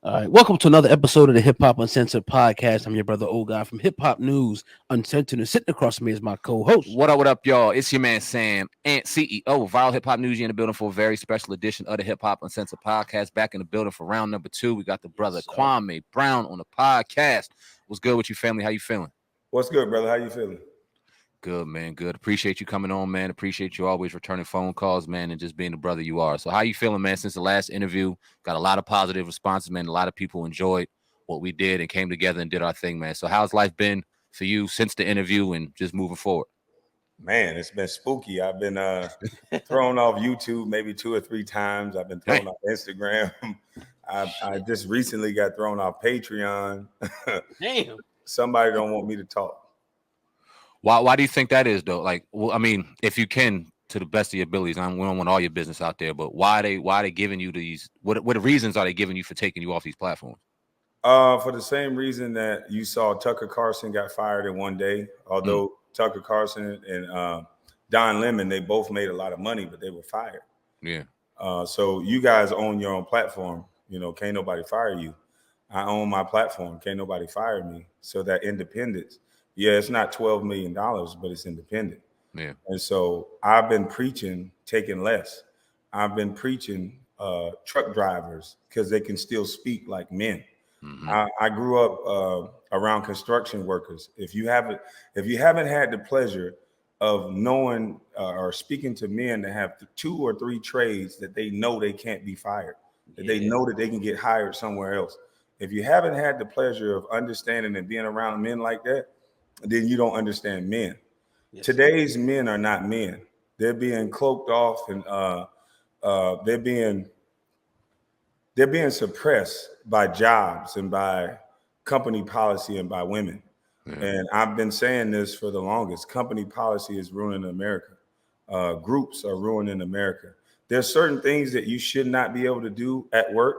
All right, welcome to another episode of the Hip Hop Uncensored podcast. I'm your brother, old guy from Hip Hop News Uncensored, and sitting across from me is my co-host. What up, y'all? It's your man Sam and CEO of Viral Hip Hop News. You in the building for a very special edition of the Hip Hop Uncensored podcast. Back in the building for round number 2. We got the brother Kwame Brown on the podcast. What's good with you, family? How you feeling? What's good, brother? How you feeling? Good, man. Good. Appreciate you coming on, man. Appreciate you always returning phone calls, man, and just being the brother you are. So how you feeling, man, since the last interview? Got a lot of positive responses, man. A lot of people enjoyed what we did and came together and did our thing, man. So how's life been for you since the interview and just moving forward? Man, it's been spooky. I've been thrown off YouTube maybe 2 or 3 times. I've been thrown off Instagram. I just recently got thrown off Patreon. Damn. Somebody don't want me to talk. Why do you think that is, though? Like, well, I mean, if you can, to the best of your abilities, we don't want all your business out there, but why they giving you these? What reasons are they giving you for taking you off these platforms? For the same reason that you saw Tucker Carlson got fired in one day, although Tucker Carlson and Don Lemon, they both made a lot of money, but they were fired. Yeah. So you guys own your own platform. You know, can't nobody fire you. I own my platform. Can't nobody fire me. So that independence. Yeah, it's not $12 million, but it's independent. Yeah. And so I've been preaching taking less. I've been preaching truck drivers because they can still speak like men. Mm-hmm. I grew up around construction workers. If you haven't had the pleasure of knowing or speaking to men that have 2 or 3 trades that they know they can't be fired, that they know that they can get hired somewhere else. If you haven't had the pleasure of understanding and being around men like that, then you don't understand men. Yes. Today's men are not men. They're being cloaked off and they're being suppressed by jobs and by company policy and by women. Mm-hmm. And I've been saying this for the longest. Company policy is ruining America. Groups are ruining America. There's certain things that you should not be able to do at work,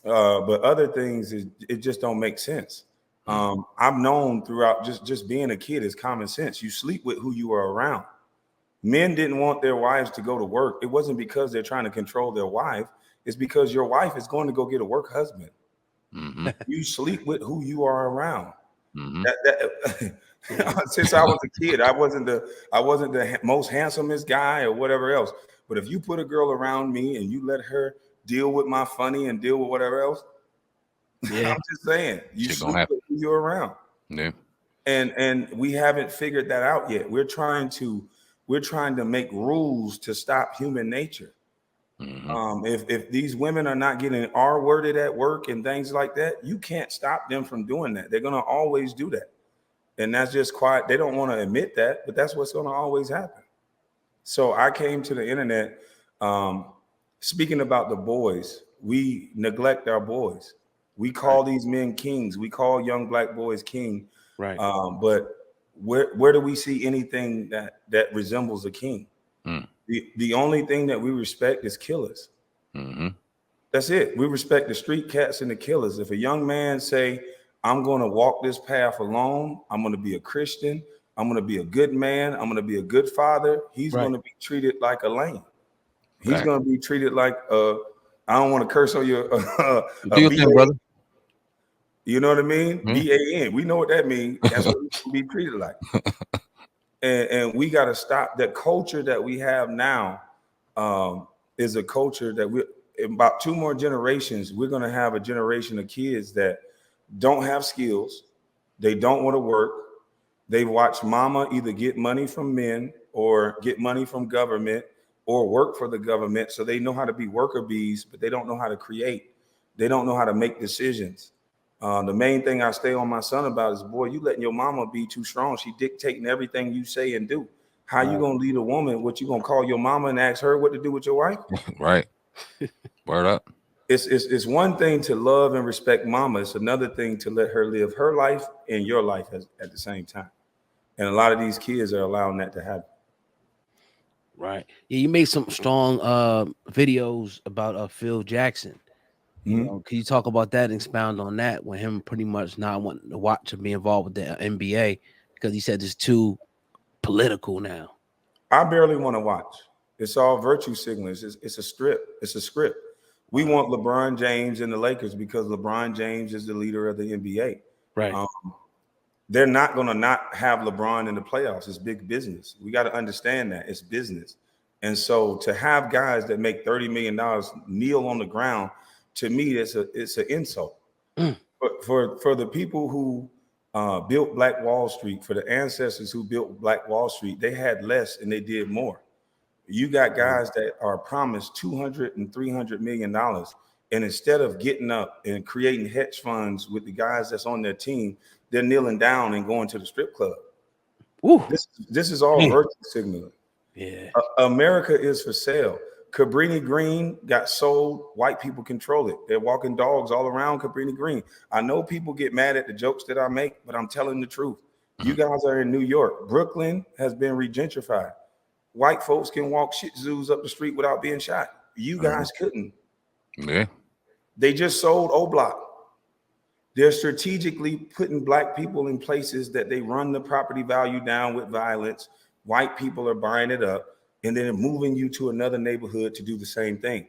but other things, it just don't make sense. I've known throughout just being a kid is common sense. You sleep with who you are around. Men didn't want their wives to go to work. It wasn't because they're trying to control their wife. It's because your wife is going to go get a work husband. Mm-hmm. You sleep with who you are around. Mm-hmm. Since I was a kid, I wasn't the most handsomest guy or whatever else. But if you put a girl around me and you let her deal with my funny and deal with whatever else, yeah. I'm just saying, you sleep with who you're around. Yeah. And we haven't figured that out yet. We're trying to make rules to stop human nature. Mm-hmm. If these women are not getting R-worded at work and things like that, you can't stop them from doing that. They're gonna always do that. And that's just quiet. They don't want to admit that, but that's what's gonna always happen. So I came to the internet speaking about the boys. We neglect our boys. We call these men kings. We call young black boys king. Right. But where do we see anything that resembles a king? Mm. The only thing that we respect is killers. Mm-hmm. That's it. We respect the street cats and the killers. If a young man say, I'm going to walk this path alone, I'm going to be a Christian, I'm going to be a good man, I'm going to be a good father, he's going to be treated like a lamb. He's going to be treated like I don't want to curse on your do your thing, brother. You know what I mean? Mm-hmm. BAN. We know what that means. That's what we should be treated like. And we got to stop that culture that we have now. Is a culture that in about 2 more generations, we're going to have a generation of kids that don't have skills. They don't want to work. They watch mama either get money from men or get money from government or work for the government. So they know how to be worker bees, but they don't know how to create. They don't know how to make decisions. The main thing I stay on my son about is, boy, you letting your mama be too strong. She dictating everything you say and do. How you gonna lead a woman? What you gonna call your mama and ask her what to do with your wife? Right. Word up. It's one thing to love and respect mama. It's another thing to let her live her life and your life at the same time. And a lot of these kids are allowing that to happen. Right. Yeah, you made some strong videos about Phil Jackson. You know, can you talk about that and expound on that when him pretty much not wanting to watch or be involved with the NBA because he said it's too political now? I barely want to watch. It's all virtue signaling. It's a strip. It's a script. We want LeBron James and the Lakers because LeBron James is the leader of the NBA. Right. They're not going to not have LeBron in the playoffs. It's big business. We got to understand that it's business. And so to have guys that make $30 million kneel on the ground, to me, it's an insult. But for the people who built Black Wall Street, for the ancestors who built Black Wall Street, they had less and they did more. You got guys that are promised $200 and $300 million. And instead of getting up and creating hedge funds with the guys that's on their team, they're kneeling down and going to the strip club. This is all virtue signaling. Yeah. America is for sale. Cabrini Green got sold. White people control it. They're walking dogs all around Cabrini Green. I know people get mad at the jokes that I make, but I'm telling the truth. You guys are in New York. Brooklyn has been regentrified. White folks can walk Shih Tzus up the street without being shot. You guys couldn't. Yeah. They just sold O-Block. They're strategically putting Black people in places that they run the property value down with violence. White people are buying it up, and then moving you to another neighborhood to do the same thing.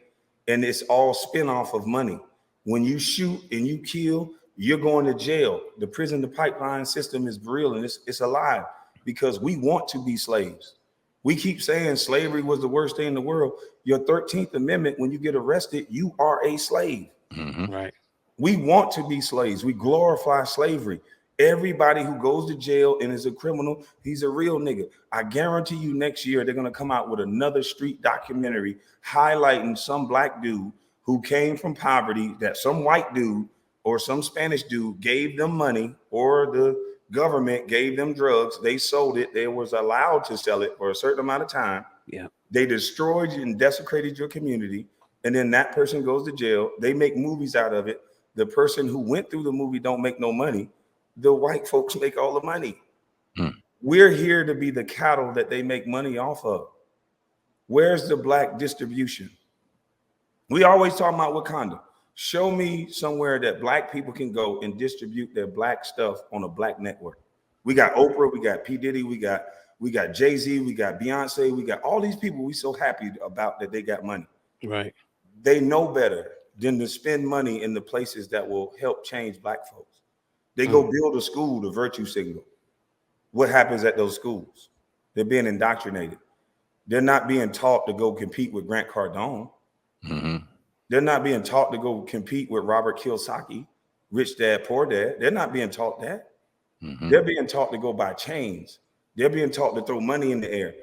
And it's all spin-off of money. When you shoot and you kill, you're going to jail. The prison to pipeline system is real, and it's alive because we want to be slaves. We keep saying slavery was the worst thing in the world. Your 13th Amendment, when you get arrested, you are a slave. Right. We want to be slaves. We glorify slavery. Everybody who goes to jail and is a criminal, he's a real nigga. I guarantee you next year, they're going to come out with another street documentary highlighting some Black dude who came from poverty, that some white dude or some Spanish dude gave them money, or the government gave them drugs. They sold it. They was allowed to sell it for a certain amount of time. Yeah. They destroyed and desecrated your community. And then that person goes to jail. They make movies out of it. The person who went through the movie don't make no money. The white folks make all the money. We're here to be the cattle that they make money off of. Where's the Black distribution? We always talk about Wakanda. Show me somewhere that Black people can go and distribute their Black stuff on a Black network. We got Oprah, we got P. Diddy, we got Jay-Z, we got Beyonce, we got all these people we so happy about that they got money. Right. They know better than to spend money in the places that will help change Black folks. They go build a school, the virtue signal. What happens at those schools? They're being indoctrinated. They're not being taught to go compete with Grant Cardone. They're not being taught to go compete with Robert Kiyosaki, Rich Dad, Poor Dad. They're not being taught that. They're being taught to go buy chains. They're being taught to throw money in the air.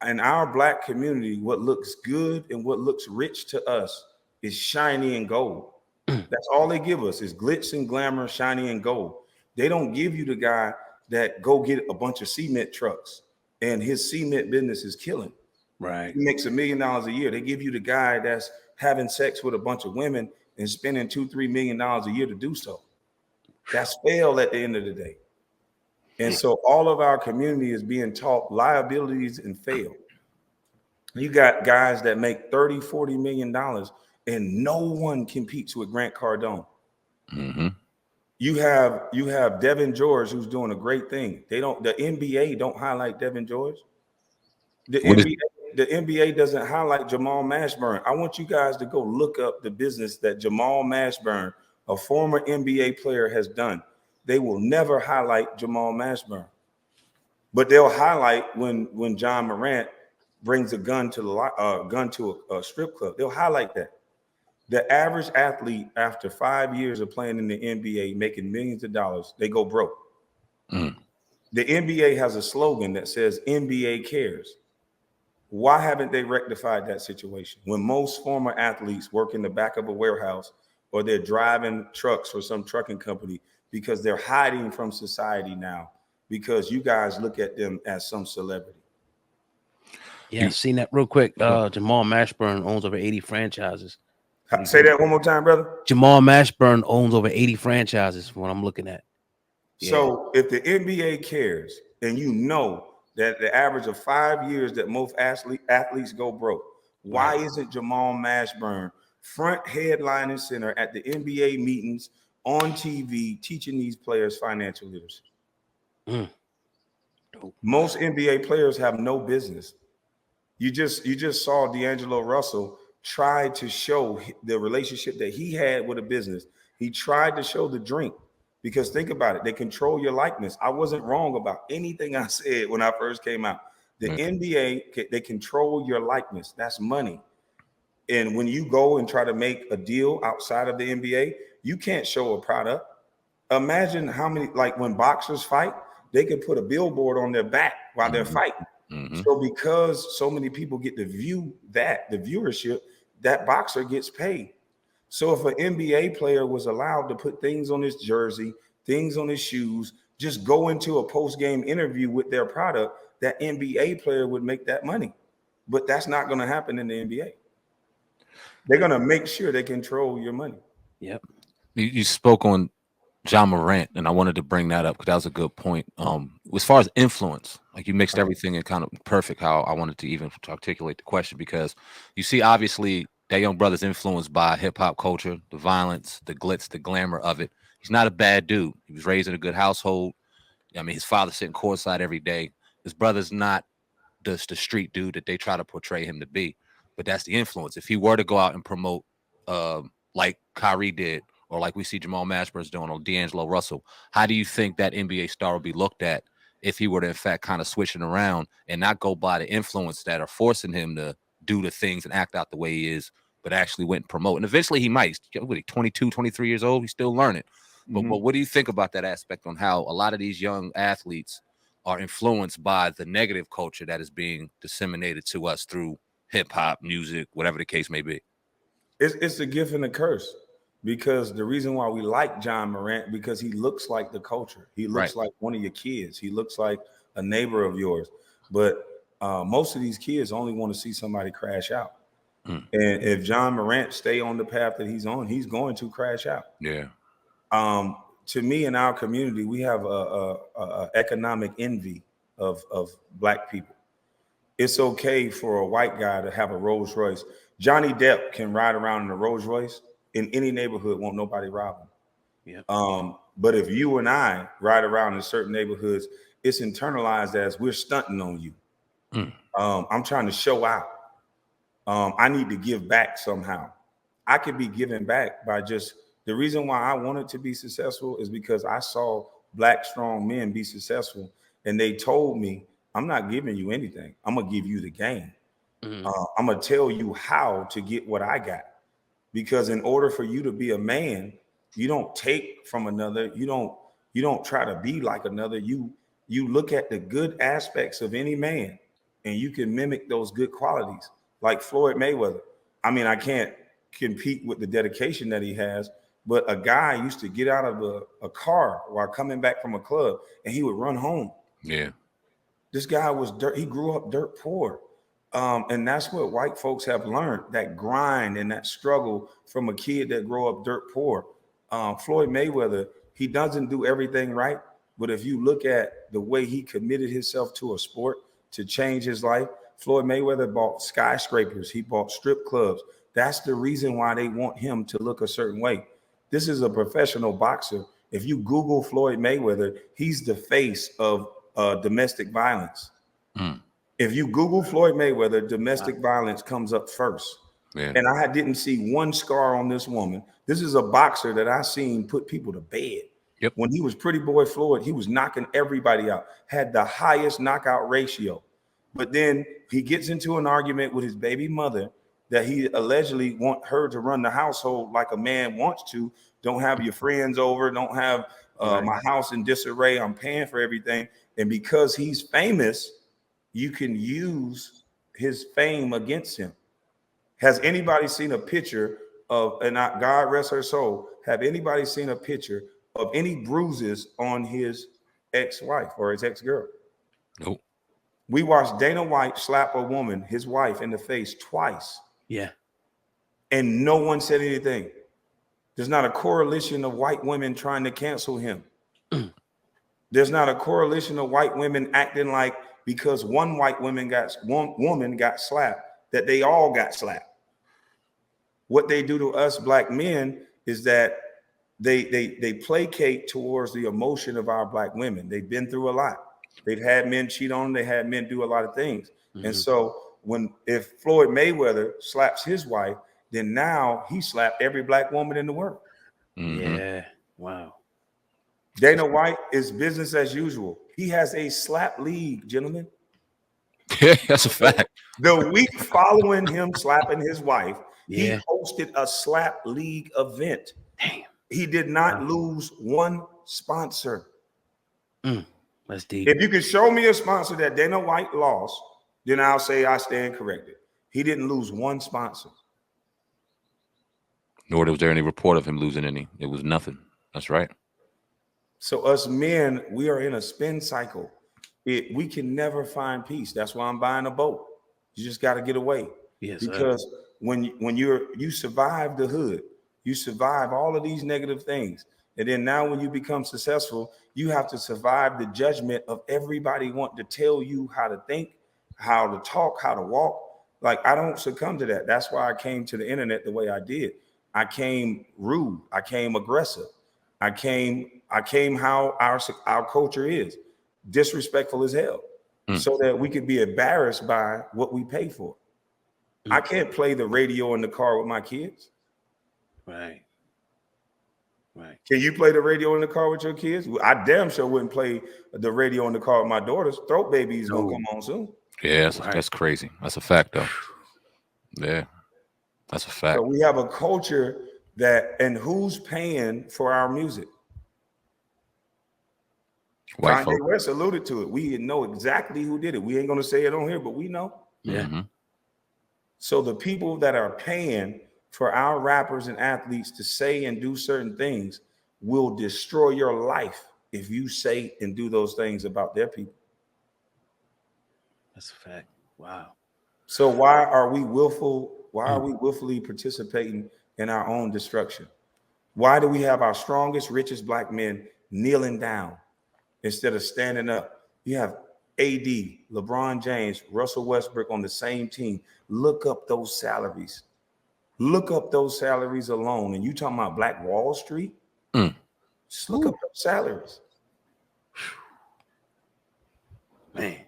In our Black community, what looks good and what looks rich to us is shiny and gold. That's all they give us is glitz and glamour, shiny and gold. They don't give you the guy that go get a bunch of cement trucks and his cement business is killing. Right. He makes $1 million a year. They give you the guy that's having sex with a bunch of women and spending $2-3 million a year to do so. That's fail at the end of the day. And so all of our community is being taught liabilities and fail. You got guys that make $30-40 million and no one competes with Grant Cardone. You have Devin George, who's doing a great thing. The NBA don't highlight Devin George. The NBA doesn't highlight Jamal Mashburn. I want you guys to go look up the business that Jamal Mashburn, a former NBA player, has done. They will never highlight Jamal Mashburn, but they'll highlight when John Morant brings a gun to a strip club. They'll highlight that. The average athlete, after 5 years of playing in the NBA, making millions of dollars, they go broke. The NBA has a slogan that says NBA cares. Why haven't they rectified that situation? When most former athletes work in the back of a warehouse or they're driving trucks for some trucking company because they're hiding from society now because you guys look at them as some celebrity. Yeah, I've seen that real quick. Jamal Mashburn owns over 80 franchises. Say that one more time, brother. Jamal Mashburn owns over 80 franchises from what I'm looking at. So if the NBA cares and you know that the average of 5 years that most athletes go broke, why isn't Jamal Mashburn front headline and center at the NBA meetings on TV teaching these players financial literacy? Most NBA players have no business. You just saw D'Angelo Russell tried to show the relationship that he had with a business. He tried to show the drink, because think about it. They control your likeness. I wasn't wrong about anything I said when I first came out. The NBA, they control your likeness. That's money. And when you go and try to make a deal outside of the NBA, you can't show a product. Imagine how many, like when boxers fight, they can put a billboard on their back while they're fighting. So because so many people get to view that, the viewership, that boxer gets paid. So if an NBA player was allowed to put things on his jersey, things on his shoes, just go into a post-game interview with their product, that NBA player would make that money. But that's not going to happen in the NBA. They're going to make sure they control your money. Yep. You spoke on John Morant, and I wanted to bring that up because that was a good point. As far as influence, like you mixed everything in kind of perfect how I wanted to even articulate the question, because you see, obviously, that young brother's influenced by hip hop culture, the violence, the glitz, the glamour of it. He's not a bad dude. He was raised in a good household. I mean, his father's sitting courtside every day. His brother's not the street dude that they try to portray him to be, but that's the influence. If he were to go out and promote, like Kyrie did, or like we see Jamal Mashburn's doing, or D'Angelo Russell, how do you think that NBA star would be looked at if he were to, in fact, kind of switching around and not go by the influence that are forcing him to do the things and act out the way he is, but actually went and promote? And eventually he might. What, he 22, 23 years old? He's still learning. But what do you think about that aspect on how a lot of these young athletes are influenced by the negative culture that is being disseminated to us through hip hop, music, whatever the case may be? It's a gift and a curse, because the reason why we like John Morant, because he looks like the culture. He looks like one of your kids. He looks like a neighbor of yours. But most of these kids only want to see somebody crash out. And if John Morant stay on the path that he's on, he's going to crash out. Yeah. To me, in our community, we have a economic envy of Black people. It's okay for a white guy to have a Rolls Royce. Johnny Depp can ride around in a Rolls Royce in any neighborhood, won't nobody rob him. Yeah. But if you and I ride around in certain neighborhoods, it's internalized as we're stunting on you. I'm trying to show out. I need to give back somehow. I could be giving back by just, the reason why I wanted to be successful is because I saw Black strong men be successful, and they told me, I'm not giving you anything. I'm going to give you the game. I'm going to tell you how to get what I got. Because in order for you to be a man, you don't take from another. You don't try to be like another. You look at the good aspects of any man, and you can mimic those good qualities. Like Floyd Mayweather. I mean, I can't compete with the dedication that he has, but a guy used to get out of a car while coming back from a club, and he would run home. Yeah. This guy was dirt. He grew up dirt poor. And that's what white folks have learned, that grind and that struggle from a kid that grew up dirt poor. Floyd Mayweather, he doesn't do everything right. But if you look at the way he committed himself to a sport to change his life, Floyd Mayweather bought skyscrapers. He bought strip clubs. That's the reason why they want him to look a certain way. This is a professional boxer. If you Google Floyd Mayweather, he's the face of domestic violence. If you Google Floyd Mayweather, domestic violence comes up first. Yeah. And I didn't see one scar on this woman. This is a boxer that I seen put people to bed. Yep. When he was Pretty Boy Floyd, he was knocking everybody out, had the highest knockout ratio. But then he gets into an argument with his baby mother that he allegedly want her to run the household like a man wants to. Don't have your friends over. Don't have my house in disarray. I'm paying for everything. And because he's famous, you can use his fame against him. Has anybody seen a picture of, and God rest her soul, have anybody seen a picture of any bruises on his ex-wife or his ex-girl? Nope. We watched Dana White slap a woman, his wife, in the face twice. Yeah. And no one said anything. There's not a correlation of white women trying to cancel him. There's not a correlation of white women acting like because one woman got slapped, that they all got slapped. What they do to us Black men is that they placate towards the emotion of our Black women. They've been through a lot. They've had men cheat on them. They had men do a lot of things. And so if Floyd Mayweather slaps his wife, then now he slapped every black woman in the world. Yeah. Wow. Dana White is business as usual. He has a slap league, gentlemen. Yeah, that's a fact. The week following him slapping his wife, he Yeah. hosted a slap league event. Damn. He did not lose one sponsor. That's deep. If you can show me a sponsor that Dana White lost, then I'll say I stand corrected. He didn't lose one sponsor. Nor was there any report of him losing any. It was nothing. That's right. So us men, we are in a spin cycle. We can never find peace. That's why I'm buying a boat. You just got to get away. Yes, because when you survive the hood, you survive all of these negative things. And then now when you become successful, you have to survive the judgment of everybody wanting to tell you how to think, how to talk, how to walk. Like, I don't succumb to that. That's why I came to the internet the way I did. I came rude. I came aggressive. I came how our culture is, disrespectful as hell, so that we could be embarrassed by what we pay for. I can't play the radio in the car with my kids. Right. Can you play the radio in the car with your kids? I damn sure wouldn't play the radio in the car with my daughters. Throat Baby is gonna come on soon. Yeah, that's crazy. That's a fact, though. Yeah, that's a fact. So we have a culture and who's paying for our music? White Kanye West alluded to it. We know exactly who did it. We ain't gonna say it on here, but we know. Yeah. So the people that are paying for our rappers and athletes to say and do certain things will destroy your life if you say and do those things about their people. That's a fact. Wow. So why are we willful? Why are we willfully participating in our own destruction? Why do we have our strongest, richest black men kneeling down instead of standing up? You have AD, LeBron James, Russell Westbrook on the same team. Look up those salaries. Look up those salaries alone. And you talking about Black Wall Street? Just look up those salaries. Man,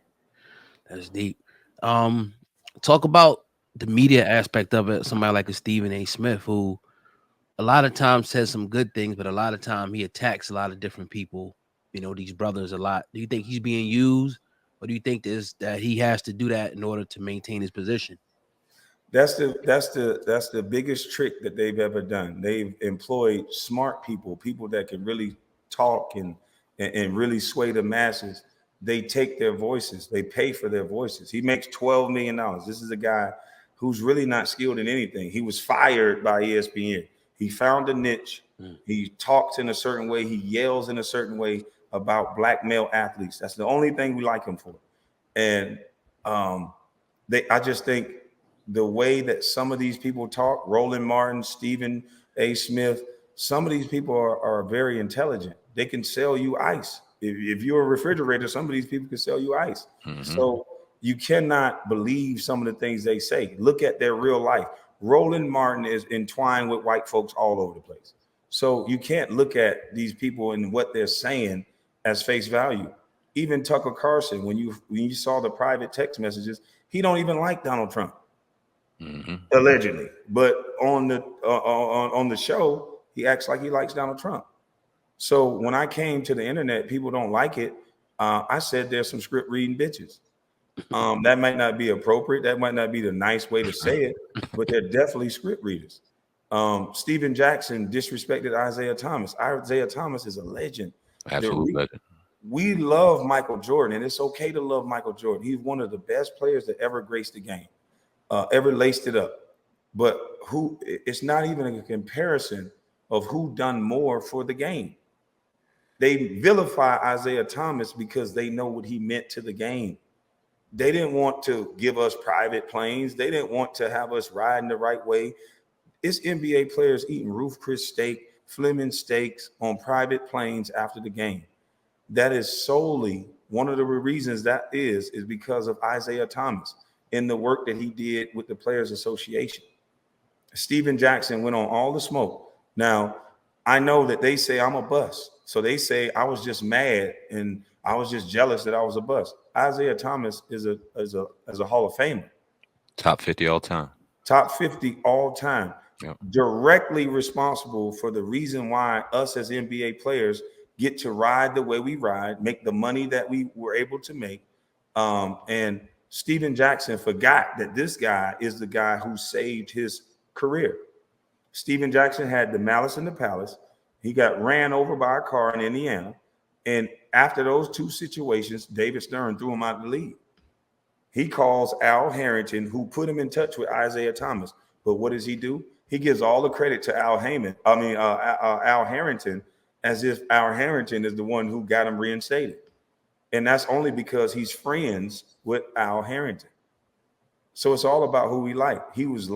that's deep. Talk about the media aspect of it. Somebody like a Stephen A. Smith, who a lot of times says some good things, but a lot of time he attacks a lot of different people. You know, these brothers a lot. Do you think he's being used, or do you think that he has to do that in order to maintain his position? That's the biggest trick that they've ever done. They've employed smart people that can really talk and really sway the masses. They take their voices. They pay for their voices. He makes $12 million. This is a guy who's really not skilled in anything. He was fired by ESPN. He found a niche. He talks in a certain way. He yells in a certain way about black male athletes. That's the only thing we like him for. And I just think the way that some of these people talk, Roland Martin, Stephen A. Smith, some of these people are very intelligent. They can sell you ice. If you're a refrigerator, some of these people can sell you ice. So you cannot believe some of the things they say. Look at their real life. Roland Martin is entwined with white folks all over the place. So you can't look at these people and what they're saying as face value. Even Tucker Carlson, when you saw the private text messages, he don't even like Donald Trump. Allegedly, but on the show, he acts like he likes Donald Trump. So when I came to the internet, people don't like it. I said there's some script reading bitches. That might not be appropriate. That might not be the nice way to say it, but they're definitely script readers. Steven Jackson disrespected Isaiah Thomas. Isaiah Thomas is a legend. Absolute legend. We love Michael Jordan, and it's okay to love Michael Jordan. He's one of the best players that ever graced the game. Ever laced it up, but it's not even a comparison of who done more for the game. They vilify Isaiah Thomas because they know what he meant to the game. They didn't want to give us private planes. They didn't want to have us riding the right way. It's NBA players eating Ruth Chris steak, Fleming steaks on private planes after the game. That is solely one of the reasons that is because of Isaiah Thomas in the work that he did with the Players Association. Steven Jackson went on all the smoke. Now, I know that they say I'm a bust. So they say I was just mad and I was just jealous that I was a bust. Isaiah Thomas is a Hall of Famer. Top 50 all time. Top 50 all time. Yep. Directly responsible for the reason why us as NBA players get to ride the way we ride, make the money that we were able to make. And Steven Jackson forgot that this guy is the guy who saved his career. Steven Jackson had the malice in the palace. He got ran over by a car in Indiana. And after those two situations, David Stern threw him out of the league. He calls Al Harrington, who put him in touch with Isaiah Thomas. But what does he do? He gives all the credit to Al Harrington, as if Al Harrington is the one who got him reinstated. And that's only because he's friends with Al Harrington. So it's all about who we like. He was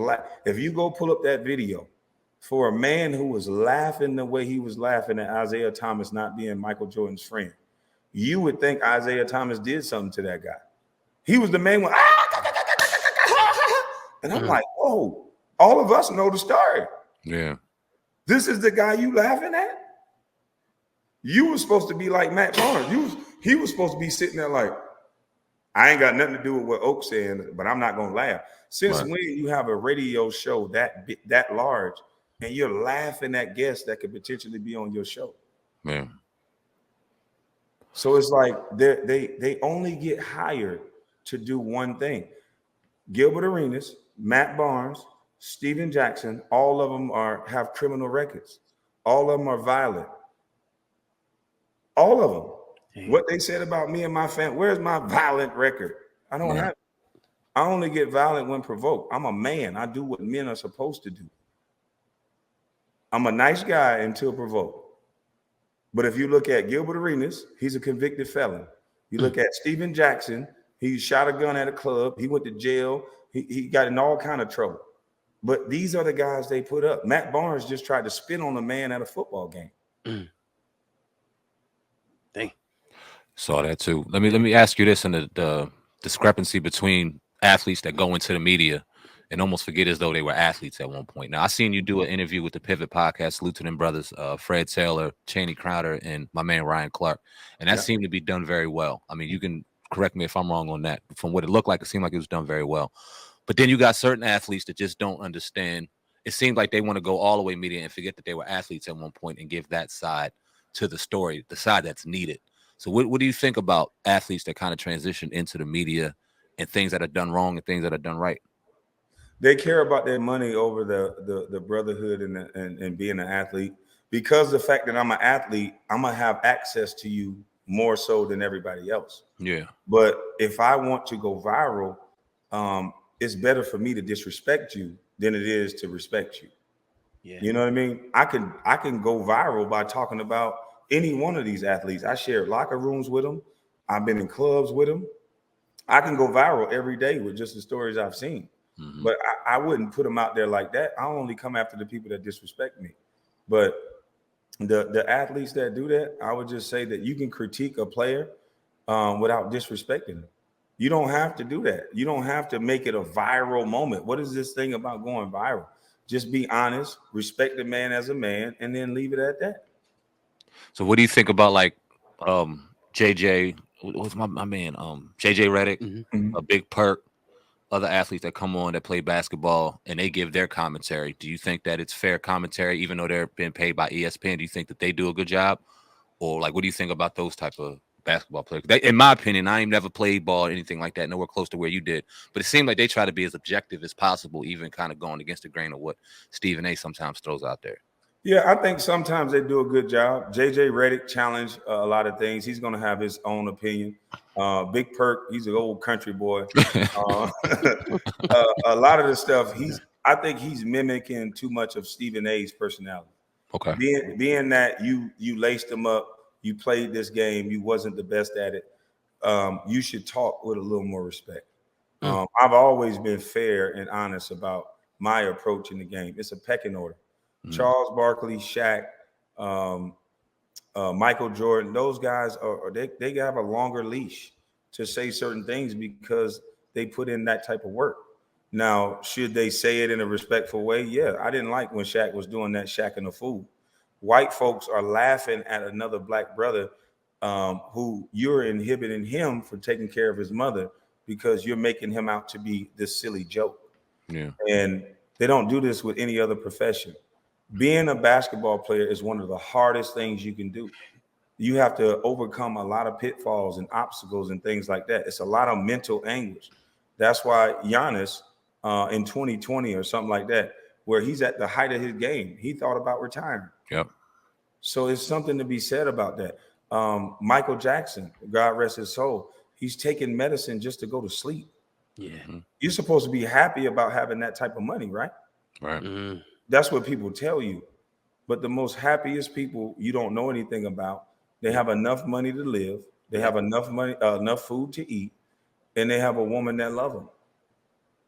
if you go pull up that video, for a man who was laughing the way he was laughing at Isaiah Thomas not being Michael Jordan's friend, you would think Isaiah Thomas did something to that guy. He was the main one. And I'm like, whoa, all of us know the story. Yeah. This is the guy you laughing at? You were supposed to be like Matt Barnes. He was supposed to be sitting there like, I ain't got nothing to do with what Oak's saying, but I'm not going to laugh. Since when you have a radio show that large, and you're laughing at guests that could potentially be on your show? Man. So it's like they only get hired to do one thing. Gilbert Arenas, Matt Barnes, Steven Jackson, all of them have criminal records. All of them are violent. All of them. Dang. What they said about me and my family, where's my violent record? I don't have it. I only get violent when provoked. I'm a man. I do what men are supposed to do. I'm a nice guy until provoked. But if you look at Gilbert Arenas, he's a convicted felon. You look at Steven Jackson, he shot a gun at a club. He went to jail. He got in all kind of trouble. But these are the guys they put up. Matt Barnes just tried to spit on a man at a football game. Dang. Saw that too. Let me ask you this: in the discrepancy between athletes that go into the media and almost forget as though they were athletes at one point. Now, I seen you do an interview with the Pivot Podcast, salute to them brothers, Fred Taylor, Chaney Crowder, and my man Ryan Clark. And that seemed to be done very well. I mean, you can correct me if I'm wrong on that. From what it looked like, it seemed like it was done very well. But then you got certain athletes that just don't understand. It seems like they want to go all the way media and forget that they were athletes at one point and give that side to the story, the side that's needed. So what do you think about athletes that kind of transition into the media and things that are done wrong and things that are done right? They care about their money over the brotherhood and being an athlete. Because the fact that I'm an athlete, I'm going to have access to you more so than everybody else. Yeah. But if I want to go viral, it's better for me to disrespect you than it is to respect you. Yeah. You know what I mean? I can go viral by talking about any one of these athletes. I shared locker rooms with them. I've been in clubs with them. I can go viral every day with just the stories I've seen. Mm-hmm. But I wouldn't put them out there like that. I only come after the people that disrespect me. But the athletes that do that, I would just say that you can critique a player without disrespecting them. You don't have to do that. You don't have to make it a viral moment. What is this thing about going viral? Just be honest, respect the man as a man, and then leave it at that. So what do you think about like JJ? What's my man? JJ Redick, a Big Perk, other athletes that come on that play basketball and they give their commentary. Do you think that it's fair commentary, even though they're being paid by ESPN? Do you think that they do a good job? Or like, what do you think about those type of basketball players? In my opinion, I ain't never played ball or anything like that, nowhere close to where you did. But it seemed like they try to be as objective as possible, even kind of going against the grain of what Stephen A. sometimes throws out there. Yeah, I think sometimes they do a good job. JJ Redick challenged a lot of things. He's going to have his own opinion. Big Perk, he's an old country boy. A lot of the stuff, I think he's mimicking too much of Stephen A.'s personality. Okay. Being that you laced him up, you played this game, you wasn't the best at it. You should talk with a little more respect. I've always been fair and honest about my approach in the game. It's a pecking order. Charles Barkley, Shaq, Michael Jordan, those guys they have a longer leash to say certain things because they put in that type of work. Now, should they say it in a respectful way? Yeah, I didn't like when Shaq was doing that Shaqing the fool. White folks are laughing at another black brother who you're inhibiting him from taking care of his mother because you're making him out to be this silly joke. Yeah. And they don't do this with any other profession. Being a basketball player is one of the hardest things you can do. You have to overcome a lot of pitfalls and obstacles and things like that. It's a lot of mental anguish. That's why Giannis in 2020 or something like that, where he's at the height of his game, he thought about retiring. Yep. So it's something to be said about that. Michael Jackson, God rest his soul, he's taking medicine just to go to sleep. Yeah. You're supposed to be happy about having that type of money, right? Right. That's what people tell you. But the most happiest people you don't know anything about, they have enough money to live, they have enough money, enough food to eat, and they have a woman that loves them.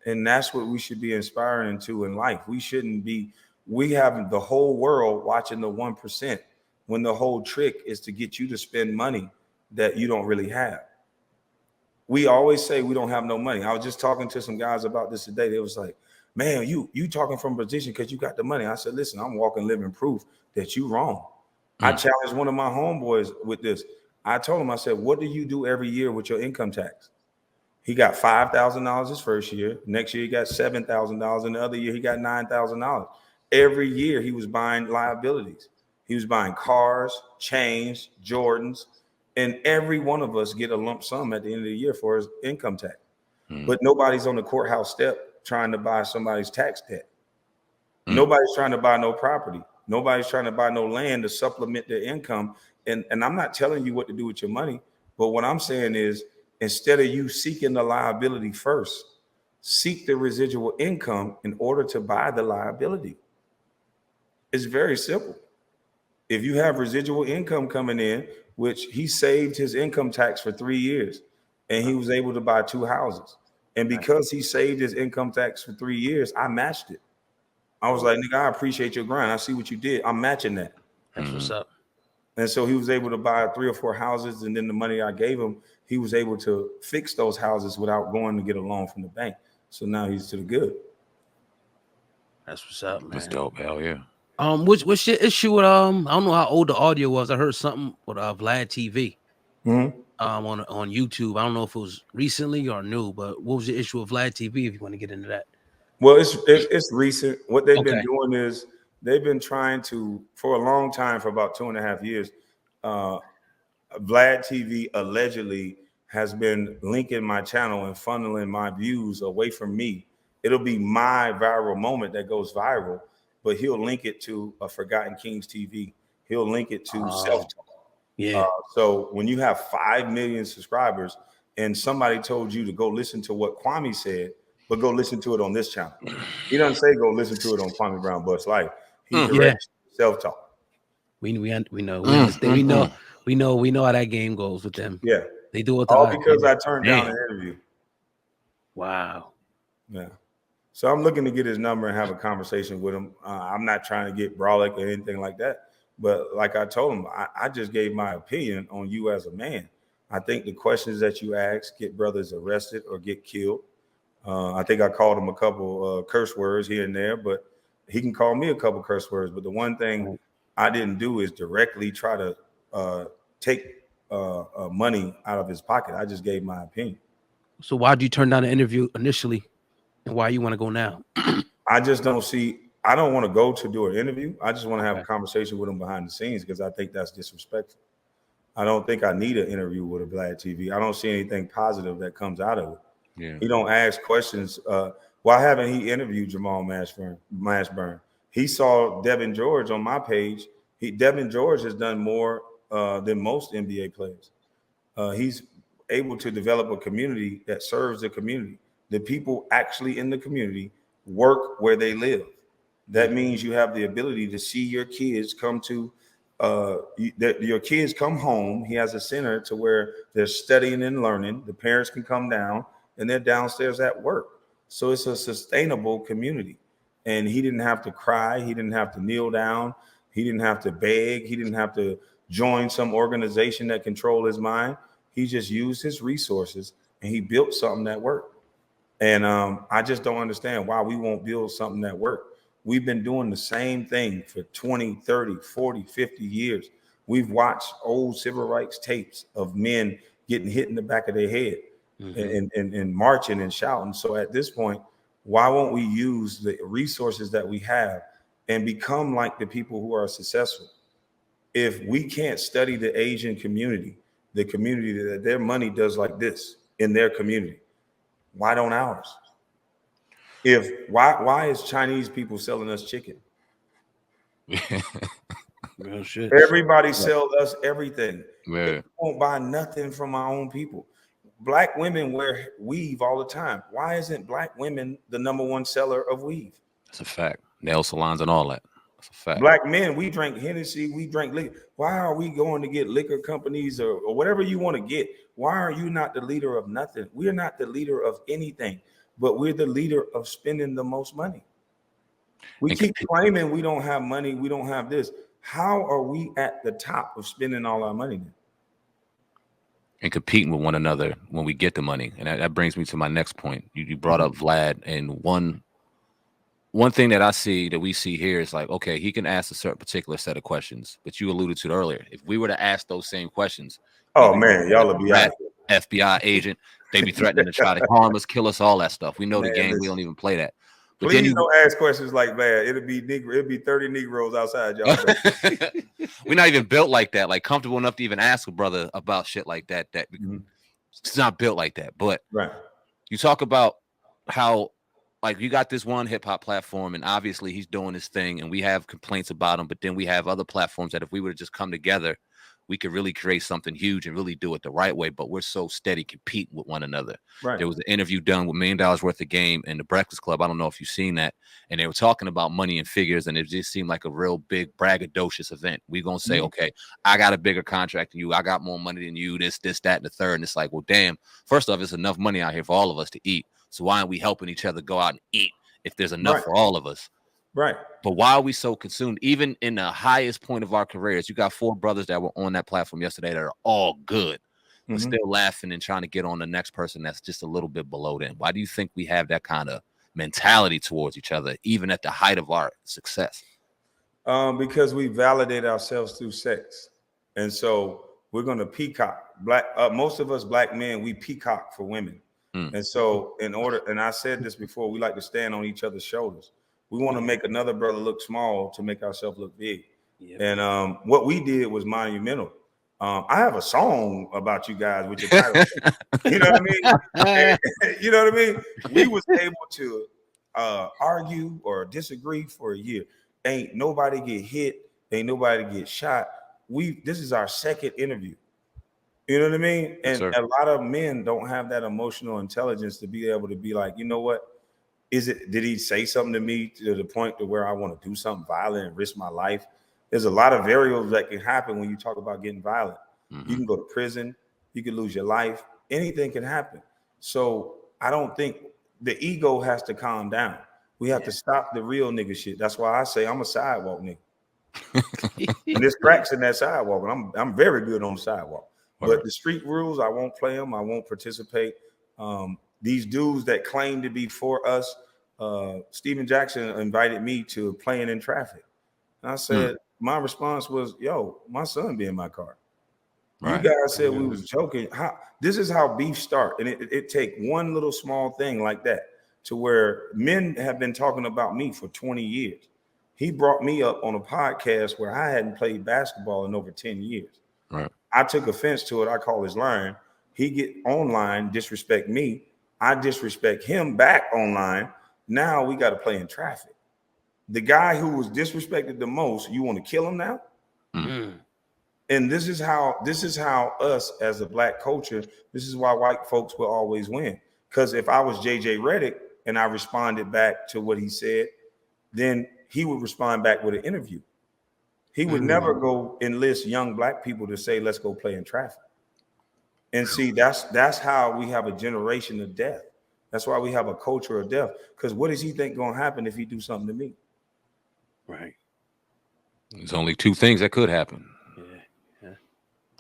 And that's what we should be inspiring to in life. We shouldn't be, we have the whole world watching the 1%, when the whole trick is to get you to spend money that you don't really have. We always say we don't have no money. I was just talking to some guys about this today. They was like, man, you talking from a position because you got the money. I said, listen, I'm walking living proof that you wrong. I challenged one of my homeboys with this. I told him, I said, what do you do every year with your income tax? He got $5,000 his first year. Next year, he got $7,000. And the other year, he got $9,000. Every year, he was buying liabilities. He was buying cars, chains, Jordans. And every one of us get a lump sum at the end of the year for his income tax. But nobody's on the courthouse step trying to buy somebody's tax debt. Nobody's trying to buy no property. Nobody's trying to buy no land to supplement their income. And I'm not telling you what to do with your money. But what I'm saying is, instead of you seeking the liability first, seek the residual income in order to buy the liability. It's very simple. If you have residual income coming in, which he saved his income tax for 3 years, and he was able to buy 2 houses. And because he saved his income tax for 3 years, I matched it. I was like, nigga, I appreciate your grind. I see what you did. I'm matching that. That's what's up. And so he was able to buy 3 or 4 houses. And then the money I gave him, he was able to fix those houses without going to get a loan from the bank. So now he's to the good. That's what's up, man. That's dope. Hell yeah. What's your issue with I don't know how old the audio was. I heard something with Vlad TV. On YouTube. I don't know if it was recently or new, but what was the issue with Vlad TV if you want to get into that? Well, it's recent. What they've been doing is they've been trying to, for a long time, for about 2.5 years, Vlad TV allegedly has been linking my channel and funneling my views away from me. It'll be my viral moment that goes viral, but he'll link it to a Forgotten Kings TV. He'll link it to self-talk. Yeah. So when you have 5 million subscribers and somebody told you to go listen to what Kwame said, but go listen to it on this channel. He doesn't say go listen to it on Kwame Brown Bust Life. He directs self-talk. We know how that game goes with them. Yeah. They do it all because I turned down an interview. Wow. Yeah. So I'm looking to get his number and have a conversation with him. I'm not trying to get brawlic or anything like that. But like I told him, I just gave my opinion on you as a man. I think the questions that you ask get brothers arrested or get killed. I think I called him a couple curse words here and there, but he can call me a couple curse words. But the one thing I didn't do is directly try to take money out of his pocket. I just gave my opinion. So why did you turn down the interview initially, and why you want to go now? I just don't see. I don't want to go to do an interview. I just want to have a conversation with him behind the scenes because I think that's disrespectful. I don't think I need an interview with a Vlad TV. I don't see anything positive that comes out of it. Yeah. He don't ask questions. Why haven't he interviewed Jamal Mashburn? He saw Devin George on my page. Devin George has done more than most NBA players. He's able to develop a community that serves the community. The people actually in the community work where they live. That means you have the ability to see your kids come to, your kids come home. He has a center to where they're studying and learning. The parents can come down and they're downstairs at work. So it's a sustainable community. And he didn't have to cry. He didn't have to kneel down. He didn't have to beg. He didn't have to join some organization that controlled his mind. He just used his resources and he built something that worked. And I just don't understand why we won't build something that worked. We've been doing the same thing for 20, 30, 40, 50 years. We've watched old civil rights tapes of men getting hit in the back of their head. and marching and shouting. So at this point, why won't we use the resources that we have and become like the people who are successful? If we can't study the Asian community, the community that their money does like this in their community, why don't ours? Why is Chinese people selling us chicken? Real shit. Everybody sells us everything. Yeah. We won't buy nothing from our own people. Black women wear weave all the time. Why isn't black women the #1 seller of weave? That's a fact. Nail salons and all that. That's a fact. Black men, we drink Hennessy, we drink liquor. Why are we going to get liquor companies or whatever you want to get? Why are you not the leader of nothing? We're not the leader of anything, but we're the leader of spending the most money. We keep claiming we don't have money, we don't have this. How are we at the top of spending all our money then? And competing with one another when we get the money. And that brings me to my next point. You brought up Vlad, and one thing that I see that we see here is like, okay, he can ask a certain particular set of questions, but you alluded to it earlier. If we were to ask those same questions, oh man, y'all would be out. FBI agent, they'd be threatening to try to harm us, kill us, all that stuff. We know the game. We don't even play that. But please then don't ask questions like that. It'll be 30 Negroes outside y'all. We're not even built like that, like comfortable enough to even ask a brother about shit like that. It's not built like that. But you talk about how, like, you got this one hip hop platform, and obviously he's doing his thing, and we have complaints about him. But then we have other platforms that if we were to just come together, we could really create something huge and really do it the right way. But we're so steady competing with one another. There was an interview done with $1 million worth of game in the Breakfast Club. I don't know if you've seen that. And they were talking about money and figures, and it just seemed like a real big braggadocious event. We're going to say, okay, I got a bigger contract than you. I got more money than you, this, that, and the third. And it's like, well, damn, first off, it's enough money out here for all of us to eat. So why aren't we helping each other go out and eat if there's enough for all of us? Right. But why are we so consumed? Even in the highest point of our careers, you got 4 brothers that were on that platform yesterday that are all good, but still laughing and trying to get on the next person that's just a little bit below them. Why do you think we have that kind of mentality towards each other, even at the height of our success? Because we validate ourselves through sex. And so we're going to peacock. Most of us black men, we peacock for women. And so and I said this before, we like to stand on each other's shoulders. We want to make another brother look small to make ourselves look big. And what we did was monumental. I have a song about you guys with your title. You know what I mean? You know what I mean? We was able to argue or disagree for a year. Ain't nobody get hit. Ain't nobody get shot. This is our second interview. You know what I mean? And a lot of men don't have that emotional intelligence to be able to be like, you know what? Did he say something to me to the point to where I want to do something violent and risk my life? There's a lot of variables that can happen when you talk about getting violent. You can go to prison, you can lose your life, anything can happen. So I don't think the ego has to calm down. We have to stop the real nigga shit. That's why I say I'm a sidewalk nigga. And there's cracks in that sidewalk, and I'm very good on the sidewalk. But the street rules, I won't play them. I won't participate. These dudes that claim to be for us, Steven Jackson invited me to playing in traffic. And I said, my response was, yo, my son be in my car. You guys said we was joking. This is how beef start. And it take one little small thing like that to where men have been talking about me for 20 years. He brought me up on a podcast where I hadn't played basketball in over 10 years. I took offense to it. I call his line. He get online, disrespect me. I disrespect him back online. Now we got to play in traffic. The guy who was disrespected the most, you want to kill him now? And this is how us as a black culture, this is why white folks will always win. Because if I was JJ Redick and I responded back to what he said, then he would respond back with an interview. He would never go enlist young black people to say, let's go play in traffic. And see, that's how we have a generation of death. That's why we have a culture of death. Because what does he think going to happen if he do something to me? Right. There's only 2 things that could happen.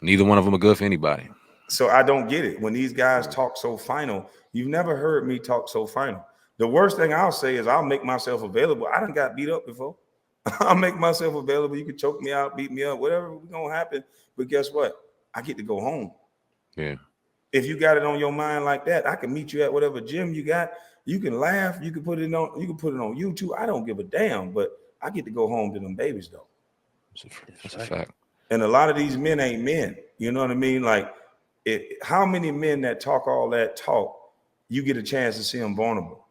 Neither one of them are good for anybody. So I don't get it. When these guys talk so final, you've never heard me talk so final. The worst thing I'll say is I'll make myself available. I done got beat up before. I'll make myself available. You can choke me out, beat me up, whatever is going to happen. But guess what? I get to go home. Yeah. If you got it on your mind like that, I can meet you at whatever gym you got. You can laugh. You can put it on YouTube. I don't give a damn. But I get to go home to them babies though. That's a fact. And a lot of these men ain't men. You know what I mean? Like, how many men that talk all that talk, you get a chance to see them vulnerable?